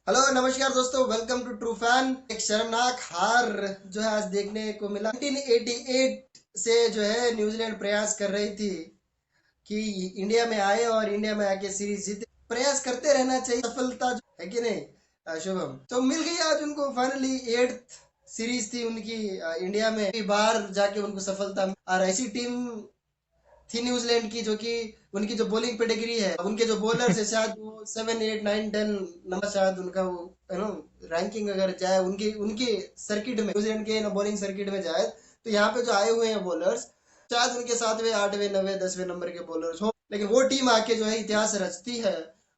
Hello नमस्कार दोस्तों, welcome to true fan. एक शर्मनाक हार जो है आज देखने को मिला। 1988 से जो है न्यूजीलैंड प्रयास कर रही थी कि इंडिया में आए और इंडिया में आके सीरीज जीते। प्रयास करते रहना चाहिए, सफलता है कि नहीं। शुभम तो मिल गई आज उनको फाइनली। 8th सीरीज थी उनकी इंडिया में, बाहर जाके उनको सफलता और ऐसी टीम थी न्यूजीलैंड की जो कि उनकी जो बॉलिंग पेडिग्री है, उनके जो बॉलर्स है, शायद वो 7 8 9 10 नंबर, शायद उनका वो रैंकिंग अगर जाए उनकी उनके सर्किट में, न्यूजीलैंड के बॉलिंग सर्किट में जाए, तो यहाँ पे जो आए हुए हैं बॉलर्स, शायद उनके 7वें 8वें 9वें 10वें नंबर के बॉलर्स हो। लेकिन वो टीम आके जो है इतिहास रचती है।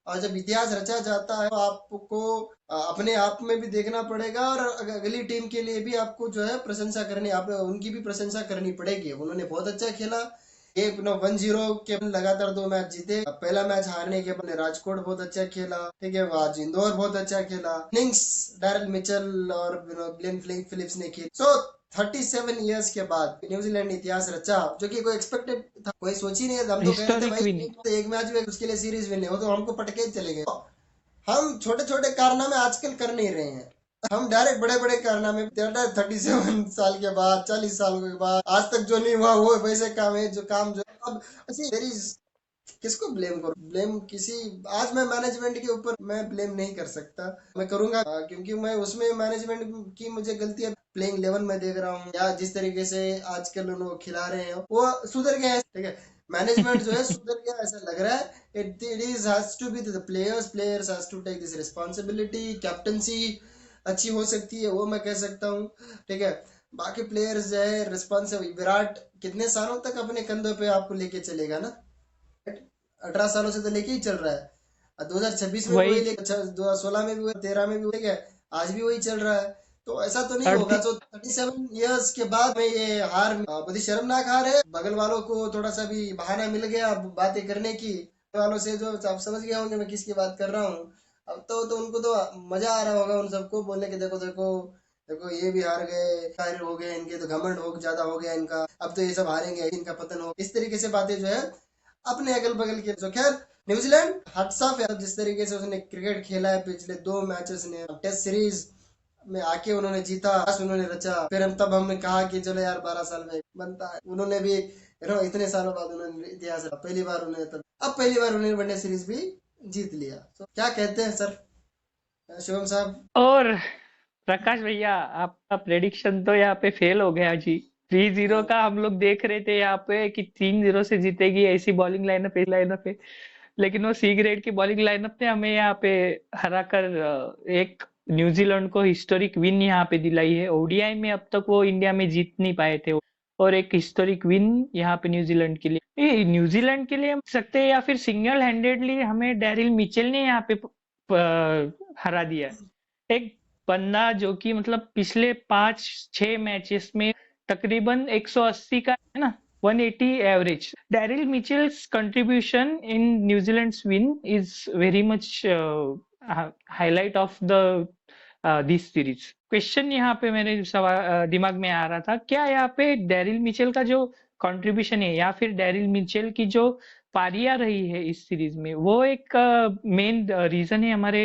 और जब इतिहास रचा जाता है तो आपको अपने आप में भी देखना पड़ेगा और अगली टीम के लिए भी आपको जो है प्रशंसा करनी, आप उनकी भी प्रशंसा करनी पड़ेगी। उन्होंने बहुत अच्छा खेला। ये 1-0 के लगातार 2 मैच जीते। पहला मैच हारने के बाद राजकोट बहुत अच्छा खेला, ठीक है। आज इंदौर बहुत अच्छा खेला। इनिंग्स डैरल मिचेल और ग्लेन फिलिप्स ने खेली। सो 37 इयर्स के बाद न्यूजीलैंड ने इतिहास रचा, जो कि कोई एक्सपेक्टेड था, कोई सोच ही नहीं है। हम तो कह रहे थे हिस्टोरिक भाई विन। एक मैच में उसके लिए सीरीज विन हो तो हमको पटके ही चले गए। हम छोटे छोटे कारनामे आजकल कर नहीं रहे हैं, हम डायरेक्ट बड़े बड़े कारनामे 37 साल के बाद, 40 साल के बाद आज तक जो नहीं हुआ वो वैसे काम है जो काम जो अब ऐसी देरी। किसको ब्लेम करूं? ब्लेम किसी, आज मैं मैनेजमेंट के ऊपर मैं ब्लेम नहीं कर सकता। मैं करूंगा क्योंकि मैं उसमें मैनेजमेंट की मुझे गलती है। प्लेइंग 11 में देख रहा हूँ या जिस तरीके से आजकल उनको खिला रहे हैं वो सुधर गया है, ठीक है। मैनेजमेंट जो है सुधर गया ऐसा लग रहा है। It is has to be the players has to take this responsibility. Captaincy अच्छी हो सकती है वो मैं कह सकता हूँ, ठीक है। बाकी प्लेयर्स जो है रिस्पॉन्सिबल, विराट कितने सालों तक अपने कंधों पे आपको लेके चलेगा ना। 18 सालों से तो लेके ही चल रहा है। 2026 में भी वही वही लेके, 2016 में भी वही, 13 में भी वही है, आज भी वही चल रहा है। तो ऐसा तो नहीं होगा। 38। तो 37 इयर्स के बाद में ये हार बड़ी शर्मनाक हार है। बगल वालों को थोड़ा सा भी बहाना मिल गया अब बातें करने की, बगल वालों से जो आप समझ गए होंगे मैं किसकी बात कर रहा हूँ। अब तो उनको तो मजा आ रहा होगा उन सबको बोलने के, देखो देखो देखो ये भी हार गए, हार हो गए, इनके तो घमंड हो ज्यादा हो गया इनका, अब तो ये सब हारेंगे, इनका पतन हो, इस तरीके से बातें जो है अपने अगल बगल के। जो खैर न्यूजीलैंड हट्स ऑफ है, जिस तरीके से उसने क्रिकेट खेला है पिछले 2 मैचेस ने, टेस्ट सीरीज में आके उन्होंने जीता, उन्होंने रचा। फिर तब हमने कहा कि चलो यार 12 साल में बनता है। उन्होंने भी इतने सालों बाद उन्होंने इतिहास पहली बार उन्होंने, तब अब पहली बार उन्होंने वनडे सीरीज भी जीत लिया। तो क्या कहते हैं सर, शुभम साहब? और प्रकाश भैया, आपका प्रेडिक्शन तो यहाँ पे फेल हो गया जी। 3-0 का हम लोग देख रहे थे यहाँ पे कि 3-0 से जीतेगी ऐसी बॉलिंग लाइनअप है। लेकिन वो सी ग्रेड की बॉलिंग लाइनअप ने हमें यहाँ पे हरा कर एक न्यूजीलैंड को हिस्टोरिक विन यहाँ पे दिलाई है। ओडीआई में अब तक वो इंडिया में जीत नहीं पाए थे, और एक हिस्टोरिक विन यहाँ पे न्यूजीलैंड के लिए। न्यूजीलैंड के लिए हम सकते हैं, या फिर सिंगल हैंडेडली हमें डैरिल मिचेल ने यहाँ पे हरा दिया है। एक बंदा जो कि मतलब पिछले 5-6 मैचेस में तकरीबन 180 का है ना, 180 average. Daryl Mitchell's contribution in New Zealand's win is very much highlight of the this series. Question यहाँ पे मेरे दिमाग में आ रहा था, क्या यहाँ पे डैरिल मिचेल का जो कंट्रीब्यूशन है, या फिर डैरिल मिचेल की जो पारियां रही है इस सीरीज में, वो एक मेन रीजन है हमारे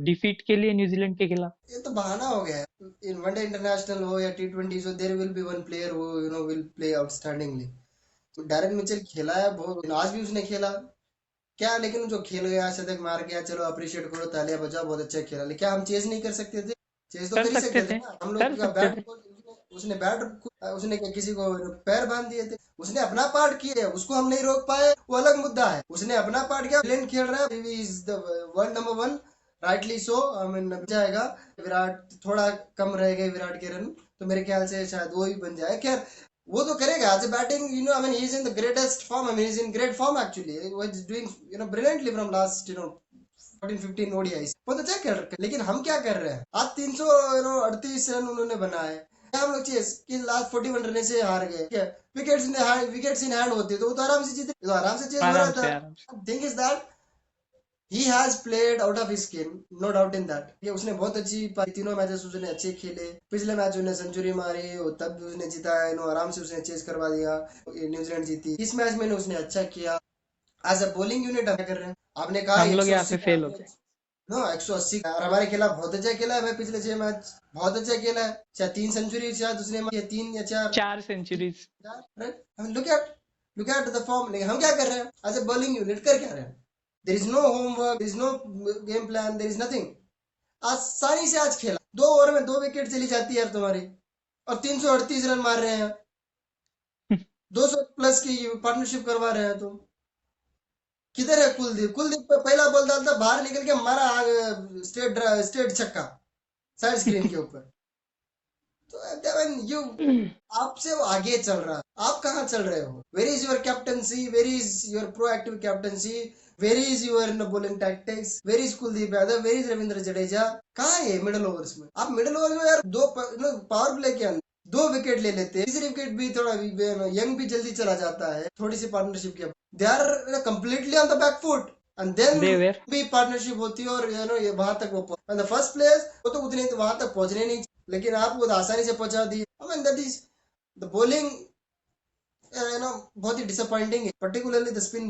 डिफीट के लिए न्यूजीलैंड के खिलाफ। ये तो बहाना हो गया है। इन वनडे इंटरनेशनल हो या T20 हो, there will be one player who will play outstandingly. तो डैरेन मिचेल खेला है बहुत, आज भी उसने खेला क्या, लेकिन जो खेल गया, शतक मार गया, चलो अप्रिशिएट करो, तालियां बजाओ, बहुत अच्छा खेला। लेकिन क्या हम चेज नहीं कर सकते थे? चेज तो कर कर ही सकते सकते थे थे, ना हम कर लोग का। सकते बैट थे। उसने बैट, उसने क्या किसी को पैर बांध दिए थे? उसने अपना पार्ट किया, उसको हम नहीं रोक पाए, वो अलग मुद्दा है। उसने अपना पार्ट किया, इंग्लैंड खेल रहा है, is the world number 1, rightly so. I mean जाएगा विराट, थोड़ा कम रह गए विराट के रन, तो मेरे ख्याल से शायद वो ही बन जाए। खैर वो तो करेगा as a batting, I mean he is in the greatest form, I mean he is in great form actually, he is doing brilliantly from last 14-15 ODI, बहुत अच्छा कर रहे हैं। लेकिन हम क्या कर रहे हैं? आज 338 रन उन्होंने बनाए, क्या हम लोग चेस कि लास्ट 41 रन से हार गए? क्या विकेट्स इन हैंड होते तो वो तो आराम से जीते, तो आराम से चेस हो रहा आराम से, आराम से। था। Thing is that he has played out of his skin, no doubt in that. ये उसने बहुत अच्छी तीनों मैचेस उसने अच्छे खेले। पिछले मैच उसने सेंचुरी मारी, तब उसने जीता है, आराम से उसने चेस करवा दिया, न्यूजीलैंड जीती। इस मैच में उसने अच्छा किया। एज अ बॉलिंग यूनिट हम क्या कर रहे हैं? आपने कहा हम लोग यहाँ 180 पे का फेल हो गए। एवरेज, नो 180 और हमारे खिलाफ बहुत अच्छा खेला है भाई, पिछले 6 मैच बहुत अच्छा खेला है, चाहे 3 सेंचुरी शायद उसने मारी है, 3 या 4। 4 centuries. Look at the form, लेकिन हम क्या कर रहे हैं एज ए बॉलिंग यूनिट, कर क्या रहे हैं? There is no homework, there is no game plan, there is nothing. आसानी से आज खेला, 2 ओवर में 2 विकेट चली जाती है यार तुम्हारी, और 338 रन मार रहे हैं, 200 प्लस की पार्टनरशिप करवा रहे हैं तुम। किधर है कुलदीप? कुलदीप पे पहला बॉल डालता, बाहर निकल के मारा स्ट्रेट स्ट्रेट छक्का साइड स्क्रीन के ऊपर। तो देवन यू, आपसे वो आगे चल रहा है, आप कहाँ चल रहे हो? Where is your captaincy, where is your proactive captaincy, where is your bowling tactics, where is Kuldeep Yadav, where is Ravindra Jadeja? कहाँ है मिडिल ओवर्स में? आप मिडिल ओवर में यार पावर प्ले के अंदर 2 विकेट ले लेते हैं, तीसरी विकेट भी थोड़ा यंग भी जल्दी चला जाता है, थोड़ी सी पार्टनरशिप के, they are completely on the back foot, and then they were भी पार्टनरशिप होती है, और ये वहां तक वो द फर्स्ट प्लेस वो तो उतने वहां तक पहुंचने नहीं, लेकिन आप वो आसानी से पहुंचा दी। I mean that is the bowling, बहुत ही डिसअपॉइंटिंग है, पर्टिकुलरली द स्पिन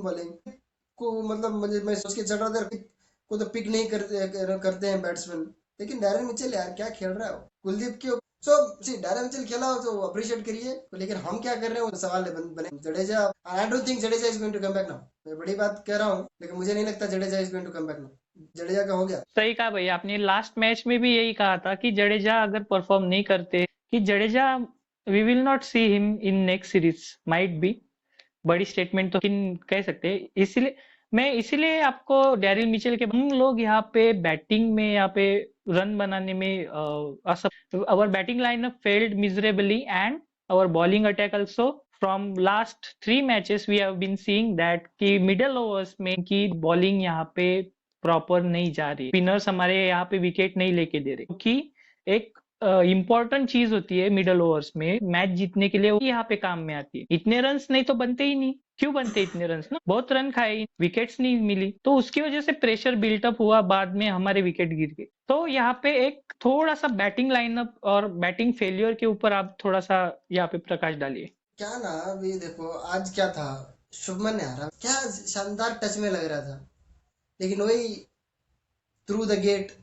बॉलिंग को, मतलब मुझे, मैं सोच के चल रहा था को तो पिक नहीं करते हैं बैट्समैन, लेकिन डैरेन मिचेल यार क्या खेल रहा है वो कुलदीप के। सो सी डैरेन मिचेल खेला हो तो अप्रिशिएट करिए, लेकिन हम क्या कर रहे हैं वो सवाल बने। Jadeja, I don't think Jadeja is going to come back now, मैं बड़ी बात कह रहा हूँ, लेकिन मुझे नहीं लगता Jadeja is going to come back now. Jadeja का हो गया। सही कहा भैया आपने, लास्ट मैच में भी यही कहा था कि जडेजा अगर परफॉर्म नहीं करते, कि Jadeja we will not see him in next series, might be बड़ी स्टेटमेंट तो किन कह सकते हैं। इसीलिए आपको डैरिल मिचेल के, हम लोग यहाँ पे बैटिंग में, यहाँ पे रन बनाने में our batting lineup failed miserably, and our bowling attack also. From last 3 matches we have been seeing that कि मिडल ओवर्स में की बॉलिंग यहाँ पे प्रॉपर नहीं जा रही, स्पिनर्स हमारे यहाँ पे विकेट नहीं लेके दे रहे, क्योंकि एक इम्पोर्टेंट चीज होती है मिडल ओवर्स में मैच जीतने के लिए, वो यहाँ पे काम में आती है। इतने रन्स नहीं तो बनते ही नहीं, क्यों बनते इतने रन्स ना, बहुत रन खाए, विकेट्स नहीं मिली, तो उसकी वजह से प्रेशर बिल्टअप हुआ, बाद में हमारे विकेट गिर गए। तो यहाँ पे एक थोड़ा सा बैटिंग लाइनअप और बैटिंग फेलियर के ऊपर आप थोड़ा सा यहाँ पे प्रकाश डालिए। क्या ना, अभी देखो आज क्या था, शुभमन ने हारा, क्या शानदार टच में लग रहा था, लेकिन वही थ्रू द गेट,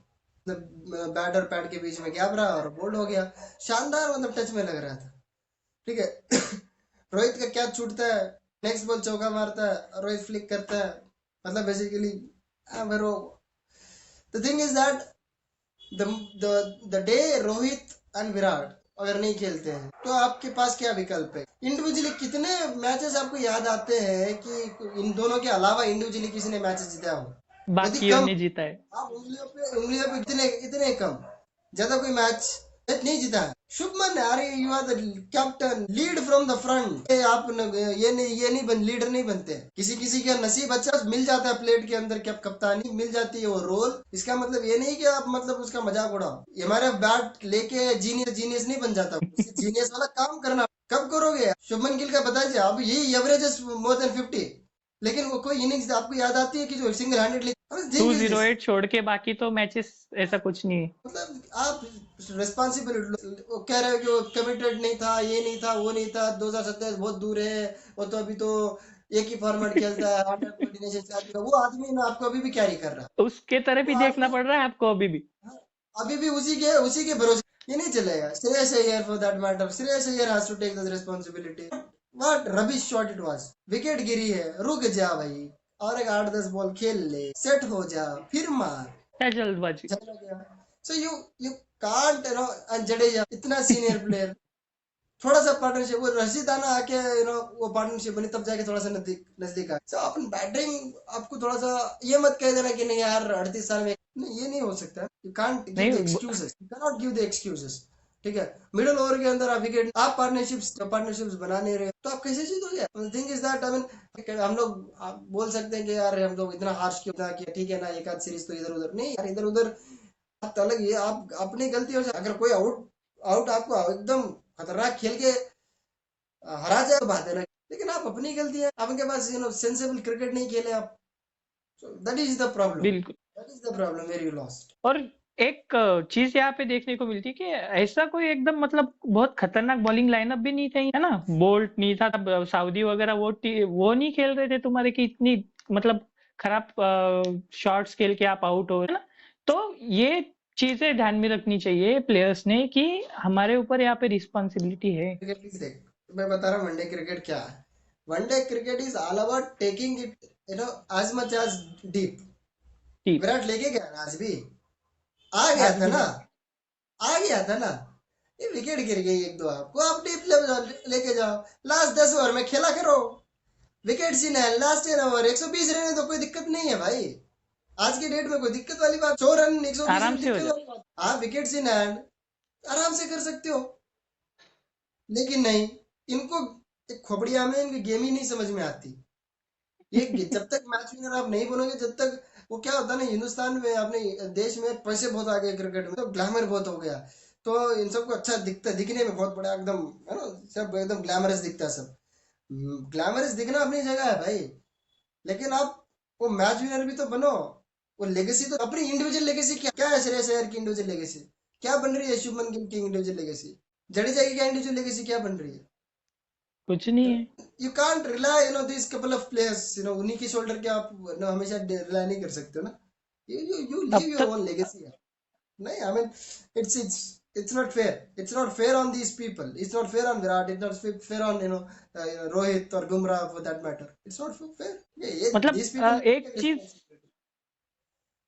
बैट और पैड के बीच में गैप रहा और बोल्ड हो गया। शानदार, मतलब टच में लग रहा था, ठीक है। रोहित का क्या छूटता है, नेक्स्ट बॉल चौका मारता है, रोहित फ्लिक करता है, मतलब basically the thing is that the day Rohit and Virat अगर नहीं खेलते हैं तो आपके पास क्या विकल्प है? इंडिविजुअली कितने मैचेस आपको याद आते हैं कि इन दोनों के अलावा इंडिविजुअली किसी ने मैचेस जीता हो? यदि बाकियों कम, ने जीता है। आप उंगलियों पे इतने इतने कम, ज्यादा कोई मैच नहीं जीता है। शुभमन, अरे you are the captain, lead from the front. आप ये नहीं लीडर नहीं बनते, किसी किसी का नसीब अच्छा मिल जाता है प्लेट के अंदर, क्या कप्तानी मिल जाती है वो रोल, इसका मतलब ये नहीं कि आप मतलब उसका मजाक उड़ाओ। हमारे बैट लेके जीनियस नहीं बन जाता, जीनियस वाला काम करना कब करोगे? शुभमन गिल का बताइए, अब यही एवरेज मोर देन 50, लेकिन वो कोई इनिंग्स आपको याद आती है कि जो सिंगल हैंडेडली 208 छोड़ के बाकी तो मैचेस ऐसा कुछ नहीं है। मतलब आप रिस्पॉन्सिबिलिटी कह रहे हो कि वो कमिटेड नहीं था, ये नहीं था, वो नहीं था, 2027 बहुत दूर है, वो तो अभी तो एक ही फॉर्मेट खेलता है, अंडर कोऑर्डिनेशन, वो आदमी ना आपको अभी भी कैरी कर रहा है, उसके तरफ ही वो देखना आदमी पड़ रहा है आपको अभी भी। अभी भी उसी के भरोसे, ये नहीं चलेगा। Shreyas Iyer for that matter, Shreyas Iyer has to take the responsibility. What rubbish shot it was, wicket गिरी है, रुक जा भाई, और एक 8-10 बॉल खेल ले, सेट हो जा, फिर मार, क्या जल्दबाजी। चला गया। सो यू कांट, जडेजा इतना सीनियर प्लेयर, थोड़ा सा पार्टनरशिप, वो रशीदाना आके वो पार्टनरशिप बनी तब जाके थोड़ा सा नजदीक नजदीक आया। so, अपन बैटिंग, आपको थोड़ा सा ये मत कह देना कि नहीं यार 38 साल में नहीं, ये नहीं हो सकता। यू कांट गिव द नहीं excuses, you can not give the excuses, ठीक है। मिडिल ओवर के अंदर आप विकेट, आप पार्टनरशिप्स बना नहीं रहे तो आप कैसे जीतोगे? Thing is that, I mean हम लोग आप बोल सकते हैं कि यार हम लोग इतना हार्श क्यों था कि ठीक है ना, एक आध सीरीज तो इधर उधर नहीं यार, इधर उधर अलग, ये आप अपनी गलती हो जाए, अगर कोई आउट आउट आपको एकदम खतरनाक खेल के हरा जाए तो बात है ना, लेकिन आप अपनी गलती है, आपके पास सेंसेबल क्रिकेट नहीं खेले आप, so that is the problem, बिल्कुल। Where you lost. और एक चीज यहाँ पे देखने को मिलती है कि ऐसा कोई एकदम मतलब बहुत खतरनाक बॉलिंग लाइनअप भी नहीं था, है ना, बोल्ट नहीं था तब, सऊदी वगैरह वो नहीं खेल रहे थे तुम्हारे, की इतनी मतलब खराब शॉट्स खेल के आप आउट हो, है ना? तो ये चीजें ध्यान में रखनी चाहिए प्लेयर्स ने कि हमारे ऊपर यहाँ पे रिस्पॉन्सिबिलिटी है। क्रिकेट देख, मैं बता रहा हूँ वनडे क्रिकेट क्या है। One day cricket is all about taking it as much as deep. टीप विराट लेके गया ना, आज भी आ गया आज था भी ना, ले आ गया था ना। ये विकेट गिर गई एक दो, आपको आप डीप लेवल लेके जाओ। लास्ट 10 ओवर में खेला करो, विकेट सी है लास्ट 10 ओवर 120 रन है तो कोई दिक्कत नहीं है भाई। आज के डेट में कोई दिक्कत वाली बात, 100 रन 120 आराम रन से हो दिक्कत जाए। वाली बात? आप विकेट सी हैंड आराम से कर सकते हो, लेकिन नहीं, इनको एक खोपड़िया में इनकी गेम ही नहीं समझ में आती। ये जब तक मैच विनर आप नहीं बनोगे, जब तक वो क्या होता है ना, हिंदुस्तान में अपने देश में पैसे बहुत आ गए क्रिकेट में, तो ग्लैमर बहुत हो गया, तो इन सबको अच्छा दिखता, दिखने में बहुत बड़ा एकदम, है ना, सब एकदम ग्लैमरस दिखता है सब। ग्लैमरस दिखना अपनी जगह है भाई, लेकिन आप वो मैच विनर भी तो बनो। वो लेगेसी तो अपनी इंडिविजुअल लेगेसी क्या क्या है, श्रेयस अय्यर की इंडिविजुअल लेगेसी क्या बन रही है, शुभमन गिल की इंडिविजुअल लेगेसी, जडेजा की क्या इंडिविजुअल लेगेसी क्या बन रही है? कुछ नहीं है। You can't rely this couple of players, उन्हीं के शोल्डर के आप हमेशा रिलाई नहीं कर सकते हो ना। यू लीव अब योर तक ओन लेगेसी। नहीं, I mean it's not fair, it's not fair on these people, it's not fair on Virat, it's not fair on Rohit or Bumrah for that matter, it's not fair. ये मतलब these people need to एक take चीज responsibility.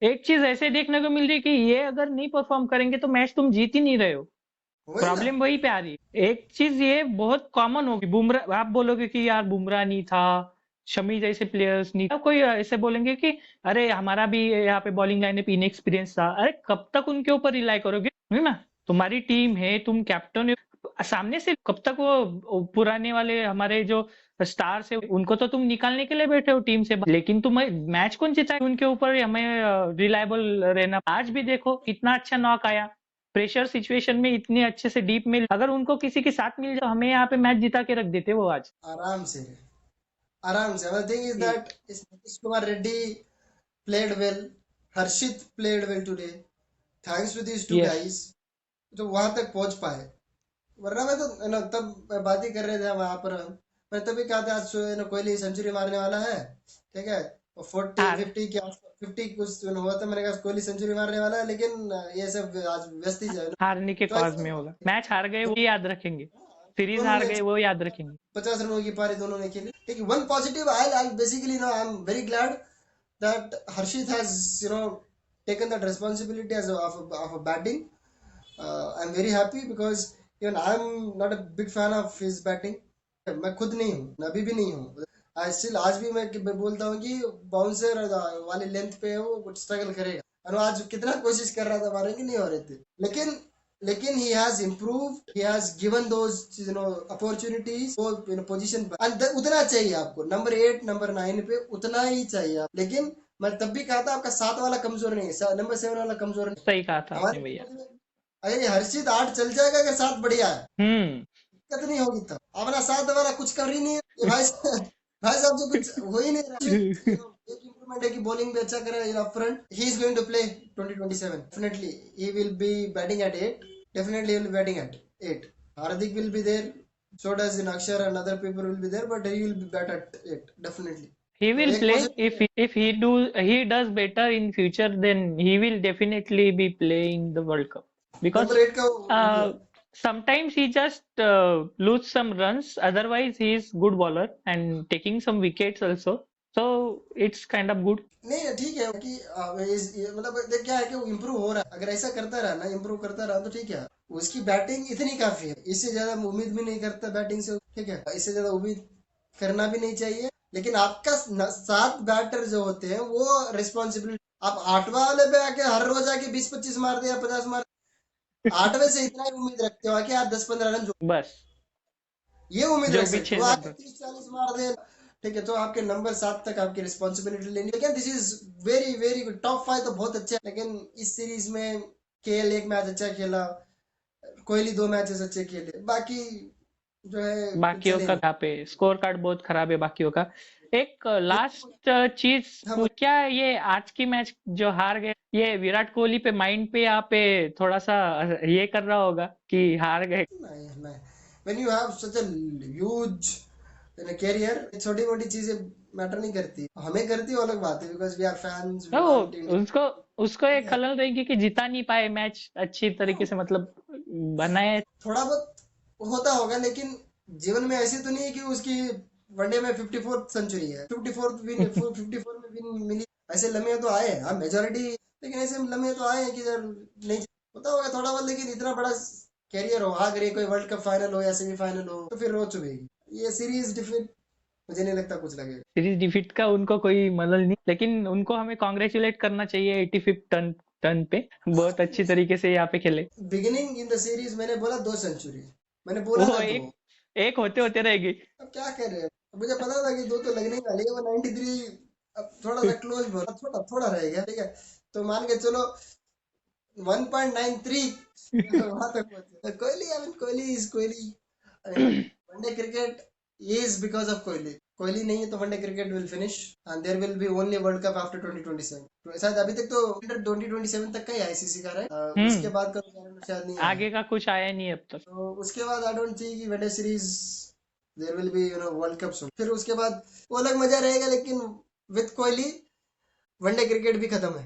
एक चीज ऐसे देखने को मिल रही है कि ये अगर नहीं परफॉर्म करेंगे तो मैच तुम जीत ही नहीं रहे हो। वही ना। प्रॉब्लम वही पे आ रही है। एक चीज ये बहुत कॉमन होगी, बुमराह आप बोलोगे कि यार बुमराह नहीं था, शमी जैसे प्लेयर्स नहीं था, कोई ऐसे बोलेंगे कि अरे हमारा भी यहाँ पे बॉलिंग लाइनअप इनएक्सपीरियंस था। अरे कब तक उनके ऊपर रिलाई करोगे, है ना? तुम्हारी टीम है, तुम कैप्टन हो, सामने से कब तक वो पुराने वाले हमारे जो स्टार्स है उनको तो तुम निकालने के लिए बैठे हो टीम से, लेकिन तुम मैच कौन जिता है? उनके ऊपर हमें रिलायबल रहना। आज भी देखो कितना अच्छा नॉक आया, प्रेशर सिचुएशन में इतने अच्छे से डीप में, अगर उनको किसी के साथ मिल जाए तो हमें यहाँ पे मैच जिता के रख देते वो आज। आराम से, आराम से। The thing is that Nitish Kumar Reddy played well, Harshit played well today, thanks to these two yes guys जो वहां तक पहुंच पाए। वरना मैं तो तब बात ही कर रहे थे वहां पर, मैं तभी कहा था आज कोहली सेंचुरी मारने वाला है, ठीक है, और 40 हार 50 के आसपास 50 कुछ हुआ था, मैंने कहा कोहली सेंचुरी मारने वाला है, लेकिन ये सब आज व्यस्त ही जाए ना। हारने के तो कॉज ऐसा में होगा, मैच हार गए वो याद रखेंगे, सीरीज दोनों हार ने गए वो याद रखेंगे। 50 रनों की पारी दोनों ने खेली। लेकिन one positive I basically no I am very glad that Harshit has taken that responsibility as of a batting. I'm very happy because even I'm not a big fan of his batting. मैं खुद नहीं हूँ, अभी भी नहीं हूँ, still आज भी मैं बोलता हूँ कि बाउंसर वाले लेंथ पे वो कुछ स्ट्रगल करेगा, और आज कितना कोशिश कर रहा था मारने की, नहीं हो रहे थे, लेकिन he has improved, he has given those opportunities वो पोजीशन पर, उतना चाहिए आपको नंबर 8 नंबर 9 पे, उतना ही चाहिए आप। लेकिन मैं तब भी कहा था आपका 7 वाला कमजोर नहीं है, नंबर 7 वाला कमजोर नहीं। सही कहा था आपने हमारे भैया। अगर ये हर्षित 8 चल जाएगा, अगर 7 बढ़िया है, हम्म दिक्कत नहीं होगी। तब अपना 7 वाला कुछ कर ही नहीं है ये भाई भाई साहब से कुछ हो ही नहीं रहा। एक इम्प्रूवमेंट है कि बॉलिंग भी अच्छा करे in up front. He is going to play 2027 definitely, he will be batting at 8, definitely he will be batting at 8. Hardik will be there, so does Akshar and other people will be there, but he will be bat at 8 definitely. he So will एक play positive if he does better in future, then he will definitely be playing the World Cup, because number 8 का uh, sometimes he just lose some runs, otherwise he is good bowler and taking some wickets also, so it's kind of good. नहीं ठीक है कि मतलब देख क्या है कि वो इम्प्रूव हो रहा है, अगर ऐसा करता रहा ना, इम्प्रूव करता रहा तो ठीक है। उसकी बैटिंग इतनी काफी है, इससे ज्यादा उम्मीद भी नहीं करता बैटिंग से, ठीक है, इससे ज्यादा उम्मीद करना भी नहीं चाहिए। लेकिन आपका 7 बैटर जो होते हैं वो रिस्पॉन्सिबिलिटी, आप 8वां वाले पे आके हर रोज आके 20-25 मार दे या 50 मार, 8वें से इतना ही उम्मीद रखते हो कि यार 10-15 रन बस ये उम्मीद जो रख भी सकते हो, 6 आके 30-40 मार दे, ठीक है, तो आपके नंबर 7 तक आपकी रिस्पॉन्सिबिलिटी लेनी। लेकिन this is very very good, top 5 तो बहुत अच्छे, लेकिन इस सीरीज में केएल 1 मैच अच्छा खेला, कोहली 2 मैचेस अच्छे खेले, बाकी जो है बाकियों चले का नहीं। यहाँ पे स्कोर कार्ड बहुत खराब है बाकियों का। एक लास्ट चीज हम क्या, ये आज की मैच जो हार गए, ये विराट कोहली पे माइंड पे यहाँ पे थोड़ा सा ये कर रहा होगा कि हार गए। नहीं, when you have such a huge in career छोटी मोटी चीजें मैटर नहीं करती, हमें करती वो अलग बात है, because we are fans, we तो वांट इंडिया। उसको उसको ठीक एक है, खलल रहेगी कि जिता नहीं पाए मैच अच्छी तरीके से, मतलब बनाए। थोड़ा बहुत होता होगा, लेकिन जीवन में ऐसे तो नहीं है कि उसकी वनडे में 54th सेंचुरी है, 54th विन, 54 में विन मिली। ऐसे लम्हे तो आए हैं, हाँ मेजोरिटी, लेकिन ऐसे लम्हे तो आए हैं कि यार नहीं होता होगा थोड़ा बहुत, लेकिन इतना बड़ा कैरियर हो, अगर ये कोई वर्ल्ड कप फाइनल हो या सेमीफाइनल हो तो फिर रो चुकेगी। ये सीरीज डिफिट मुझे नहीं लगता कुछ लगेगा। सीरीज डिफीट का उनको कोई मलल नहीं, लेकिन उनको हमें कॉन्ग्रेचुलेट करना चाहिए 85th टर्न टर्न पे, बहुत अच्छी तरीके से यहाँ पे खेले। बिगिनिंग इन द सीरीज मैंने बोला 2 सेंचुरी, मैंने बोला वो था दो। एक होते होते रहेगी। अब क्या कर रहे हैं, मुझे पता था कि दो तो लगने ही वाली है, वो 93। अब थोड़ा सा क्लोज बोला, थोड़ा थोड़ा रह गया, ठीक है, तो मान के चलो 1.93 वहां तक पहुंचे। Kohli, I mean Kohli is Kohli, I mean one day cricket is because of Kohli. Kohli नहीं है तो one day cricket will finish, and there will be only World Cup after 2027। तो शायद अभी तक तो अंडर 2027 तक का ही आईसीसी का है, उसके हम्म। बाद का तो शायद नहीं आया। आगे का कुछ आया नहीं अब तक। तो उसके बाद आई डोंट थिंक कि one day series there will be world cup soon. फिर उसके बाद वो अलग मजा रहेगा, लेकिन विद कोहली वनडे क्रिकेट भी खत्म है।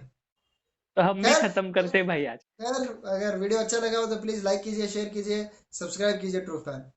तो हम भी खैर, खत्म करते हैं भाई आज। खैर, अगर वीडियो अच्छा लगा हो तो प्लीज लाइक कीजिए, शेयर कीजिए, सब्सक्राइब कीजिए ट्रू फैन।